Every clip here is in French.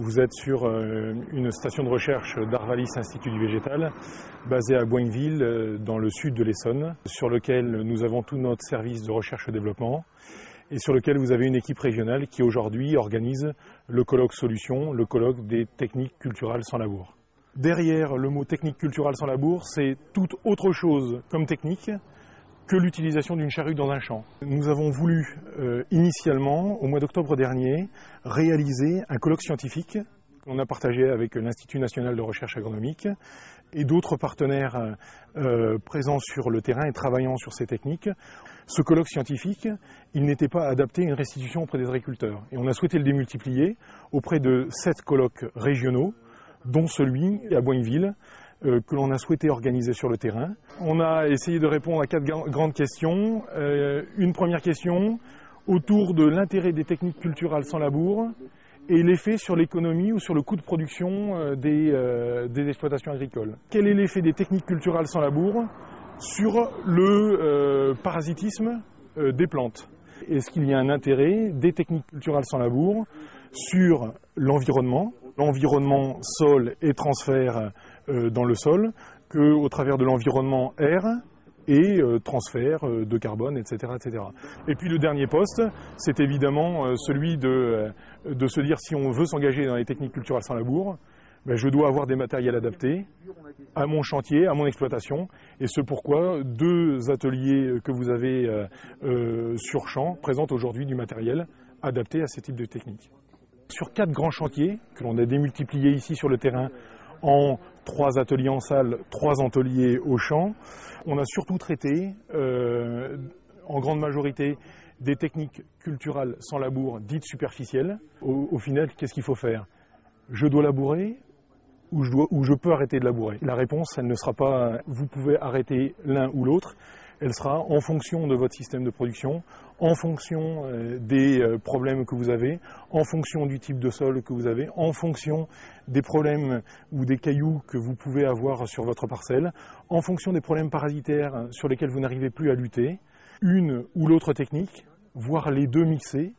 Vous êtes sur une station de recherche d'Arvalis Institut du Végétal, basée à Boinville, dans le sud de l'Essonne, sur lequel nous avons tout notre service de recherche et développement, et sur lequel vous avez une équipe régionale qui aujourd'hui organise le colloque Solutions, le colloque des techniques culturales sans labour. Derrière le mot technique culturelle sans labour, c'est toute autre chose comme technique que l'utilisation d'une charrue dans un champ. Nous avons voulu initialement, au mois d'octobre dernier, réaliser un colloque scientifique qu'on a partagé avec l'Institut national de recherche agronomique et d'autres partenaires présents sur le terrain et travaillant sur ces techniques. Ce colloque scientifique, il n'était pas adapté à une restitution auprès des agriculteurs. Et on a souhaité le démultiplier auprès de 7 colloques régionaux, dont celui à Boinville, que l'on a souhaité organiser sur le terrain. On a essayé de répondre à 4 grandes questions. Une première question autour de l'intérêt des techniques culturales sans labour et l'effet sur l'économie ou sur le coût de production des exploitations agricoles. Quel est l'effet des techniques culturales sans labour sur le parasitisme des plantes? Est-ce qu'il y a un intérêt des techniques culturales sans labour sur l'environnement sol et transfert dans le sol, qu'au travers de l'environnement air et transfert de carbone, etc., etc. Et puis le dernier poste, c'est évidemment celui de se dire si on veut s'engager dans les techniques culturelles sans labour, je dois avoir des matériels adaptés à mon chantier, à mon exploitation, et ce pourquoi 2 ateliers que vous avez sur champ présentent aujourd'hui du matériel adapté à ce type de technique. Sur 4 grands chantiers que l'on a démultipliés ici sur le terrain en 3 ateliers en salle, 3 ateliers au champ, on a surtout traité en grande majorité des techniques culturales sans labour dites superficielles. Au final, qu'est-ce qu'il faut faire? Je dois labourer ou je peux arrêter de labourer? La réponse, elle ne sera pas vous pouvez arrêter l'un ou l'autre. Elle sera en fonction de votre système de production, en fonction des problèmes que vous avez, en fonction du type de sol que vous avez, en fonction des problèmes ou des cailloux que vous pouvez avoir sur votre parcelle, en fonction des problèmes parasitaires sur lesquels vous n'arrivez plus à lutter. Une ou l'autre technique, voire les 2 mixés,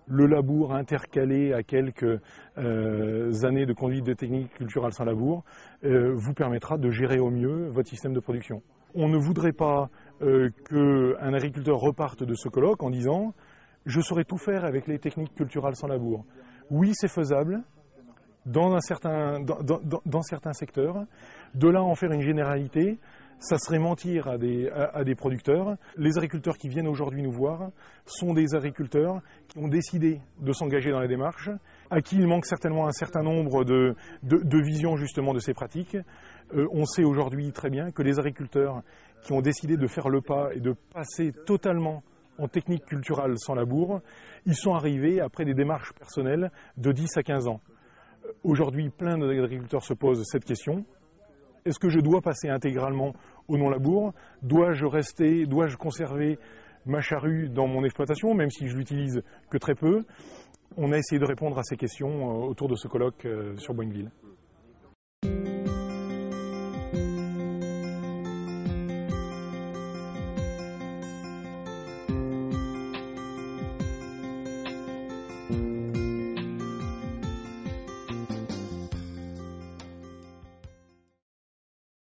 le labour intercalé à quelques années de conduite de technique culturelle sans labour, vous permettra de gérer au mieux votre système de production. On ne voudrait pas qu'un agriculteur reparte de ce colloque en disant « je saurais tout faire avec les techniques culturelles sans labour ». Oui, c'est faisable dans certains secteurs. De là à en faire une généralité, ça serait mentir à des producteurs. Les agriculteurs qui viennent aujourd'hui nous voir sont des agriculteurs qui ont décidé de s'engager dans la démarche, à qui il manque certainement un certain nombre de visions justement de ces pratiques. On sait aujourd'hui très bien que les agriculteurs qui ont décidé de faire le pas et de passer totalement en technique culturelle sans labour, ils sont arrivés après des démarches personnelles de 10 à 15 ans. Aujourd'hui, plein d'agriculteurs se posent cette question. Est-ce que je dois passer intégralement au non-labour? Dois-je conserver ma charrue dans mon exploitation, même si je l'utilise que très peu? On a essayé de répondre à ces questions autour de ce colloque sur Boinville.